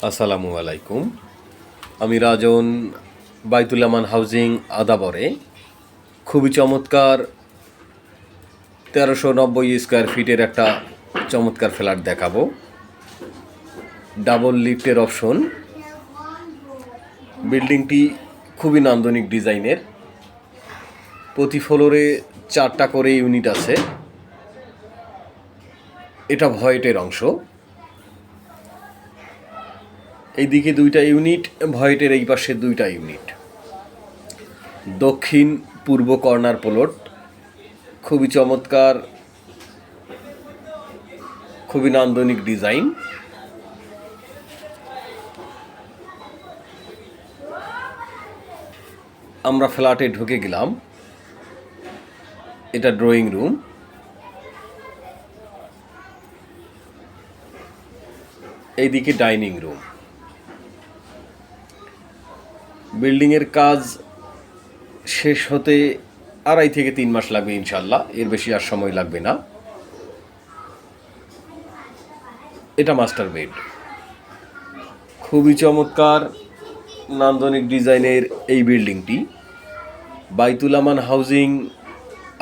আসসালামু আলাইকুম। আমি রাজন, বাইতুল আমান হাউজিং আদাবরে খুবই চমৎকার 1390 স্কোয়ার ফিটের একটা চমৎকার ফ্ল্যাট দেখাবো। ডাবল লিফটের অপশন। বিল্ডিংটি খুবই নান্দনিক ডিজাইনের। প্রতি ফ্লোরে 4টা করে ইউনিট আছে। এটা ভয়েটের অংশ। এইদিকে 2টা ইউনিট, ভয়েটের এই পাশে 2টা ইউনিট। দক্ষিণ পূর্ব কর্নার প্লট, খুবই চমৎকার, খুবই নান্দনিক ডিজাইন। আমরা ফ্ল্যাটে ঢুকে গেলাম। এটা ড্রয়িং রুম। এইদিকে ডাইনিং রুম। বিল্ডিংয়ের কাজ শেষ হতে 2.5 থেকে 3 মাস লাগবে ইনশাল্লাহ, এর বেশি আর সময় লাগবে না। এটা মাস্টার বেড। খুবই চমৎকার নান্দনিক ডিজাইনের এই বিল্ডিংটি বাইতুল আমান হাউজিং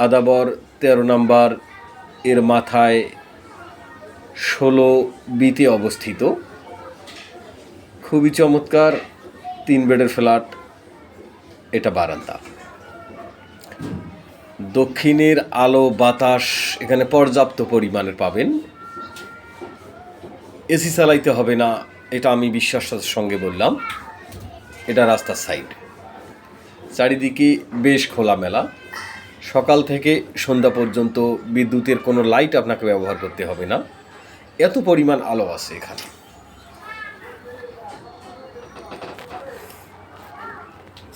আদাবর 13 নম্বর এর মাথায় 16B-তে অবস্থিত। খুবই চমৎকার 3 বেডের ফ্ল্যাট। এটা বারান্দা। দক্ষিণের আলো বাতাস এখানে পর্যাপ্ত পরিমাণের পাবেন। এসি চালাইতে হবে না, এটা আমি বিশ্বাসের সঙ্গে বললাম। এটা রাস্তার সাইড। চারিদিকে বেশ খোলামেলা। সকাল থেকে সন্ধ্যা পর্যন্ত বিদ্যুতের কোনো লাইট আপনাকে ব্যবহার করতে হবে না, এত পরিমাণ আলো আছে এখানে।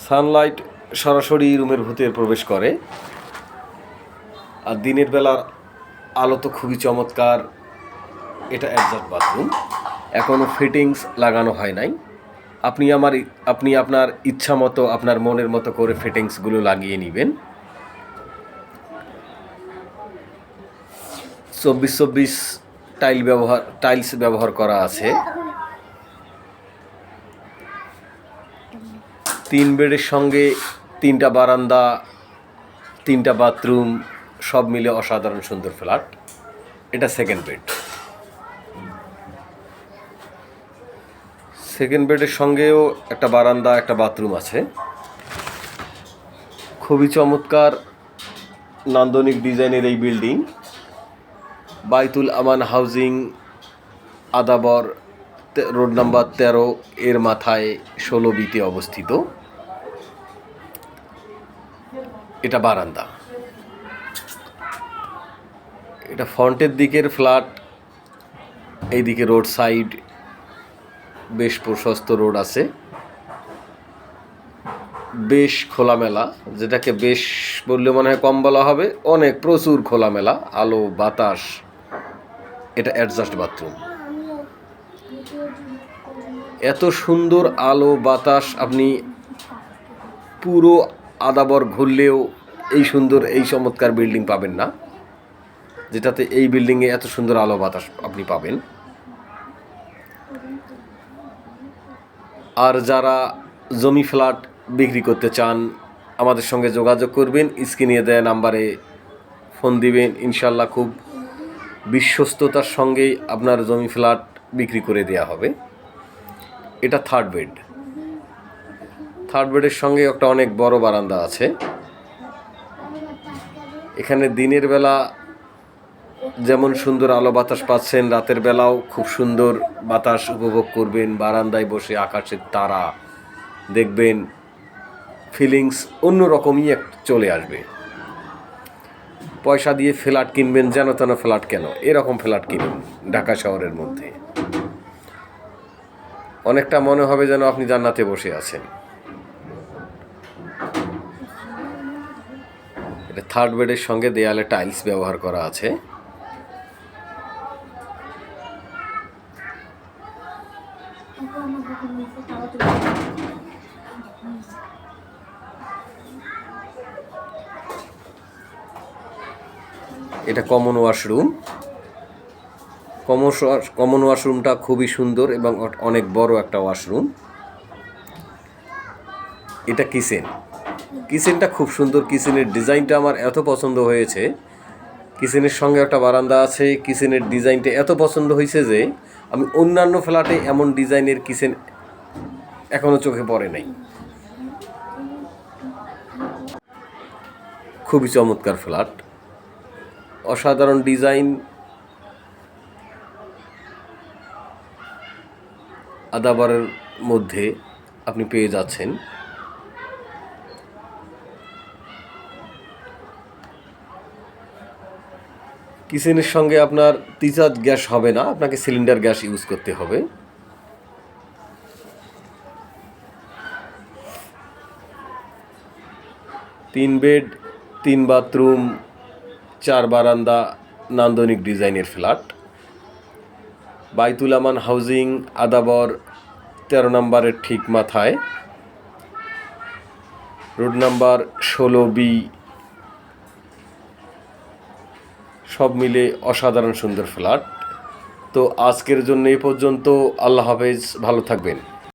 সানলাইট সরাসরি রুমের ভিতরে প্রবেশ করে। আর দিনের বেলার আলো তো খুবই চমৎকার। এটা অ্যাডজাস্ট বাথরুম, এখনও ফিটিংস লাগানো হয় নাই। আপনি আপনার ইচ্ছা মতো, আপনার মনের মতো করে ফিটিংসগুলো লাগিয়ে নেবেন। 24 টাইলস ব্যবহার করা আছে। 3 বেডের সঙ্গে 3টা বারান্দা, 3টা বাথরুম, সব মিলে অসাধারণ সুন্দর ফ্ল্যাট। এটা সেকেন্ড বেড। সেকেন্ড বেডের সঙ্গেও একটা বারান্দা, একটা বাথরুম আছে। খুবই চমৎকার নান্দনিক ডিজাইনের এই বিল্ডিং বাইতুল আমান হাউজিং আদাবর রোড নাম্বার 13 এর মাথায় 16B-তে অবস্থিত। এটা বারান্দা। এটা ফ্রন্টের দিকের ফ্ল্যাট। এইদিকে রোড সাইড, বেশ প্রশস্ত রোড আছে, বেশ খোলামেলা। যেটাকে বেশ বললে মনে হয় কম বলা হবে, অনেক প্রচুর খোলামেলা, আলো বাতাস। এটা অ্যাডজাস্ট বাথরুম। এত সুন্দর আলো বাতাস আপনি পুরো আদাবর ঘুরলেও এই সুন্দর, এই চমৎকার বিল্ডিং পাবেন না, যেটাতে এই বিল্ডিংয়ে এত সুন্দর আলো বাতাস আপনি পাবেন। আর যারা জমি ফ্ল্যাট বিক্রি করতে চান, আমাদের সঙ্গে যোগাযোগ করবেন। স্ক্রিনে দেওয়া নাম্বারে ফোন দিবেন। ইনশাল্লাহ খুব বিশ্বস্ততার সঙ্গেই আপনার জমি ফ্ল্যাট বিক্রি করে দেওয়া হবে। এটা থার্ড বেড। থার্ড বেডের সঙ্গে একটা অনেক বড় বারান্দা আছে। এখানে দিনের বেলা যেমন সুন্দর আলো বাতাস পাচ্ছেন, রাতের বেলাও খুব সুন্দর বাতাস উপভোগ করবেন। বারান্দায় বসে আকাশের তারা দেখবেন, ফিলিংস অন্যরকমই চলে আসবে। পয়সা দিয়ে ফ্ল্যাট কিনবেন, যেন তেন ফ্ল্যাট কেন, এরকম ফ্ল্যাট কিনুন ঢাকা শহরের মধ্যে। অনেকটা মনে হবে যেন আপনি জান্নাতে বসে আছেন। এটা থার্ড বেডের সঙ্গে দেয়ালে টাইলস ব্যবহার করা আছে। এটা কমন ওয়াশরুম। কমন ওয়াশরুমটা খুবই সুন্দর এবং অনেক বড় একটা ওয়াশরুম। এটা কিচেনটা খুব সুন্দর। কিচেনের ডিজাইনটা আমার এত পছন্দ হয়েছে। কিচেনের সঙ্গে একটা বারান্দা আছে। কিচেনের ডিজাইনটা এত পছন্দ হয়েছে যে আমি অন্যান্য ফ্ল্যাটে এমন ডিজাইনের কিচেন এখনও চোখে পড়ে নাই। খুবই চমৎকার ফ্ল্যাট, অসাধারণ ডিজাইন। আদাবরের মধ্যে আপনি পেয়ে যাচ্ছেন। কিচেনের সঙ্গে আপনার তিতাস গ্যাস হবে না, আপনাকে সিলিন্ডার গ্যাস ইউজ করতে হবে। তিন বেড, 3 বাথরুম, 4 বারান্দা, নান্দনিক ডিজাইনের ফ্ল্যাট। বাইতুল আমান হাউজিং, আদাবর 13 নম্বরের ঠিক মাথায়, রোড নাম্বার 16B। সব মিলে অসাধারণ সুন্দর ফ্ল্যাট। তো আজকের জন্য এই পর্যন্ত। আল্লাহ হাফেজ, ভালো থাকবেন।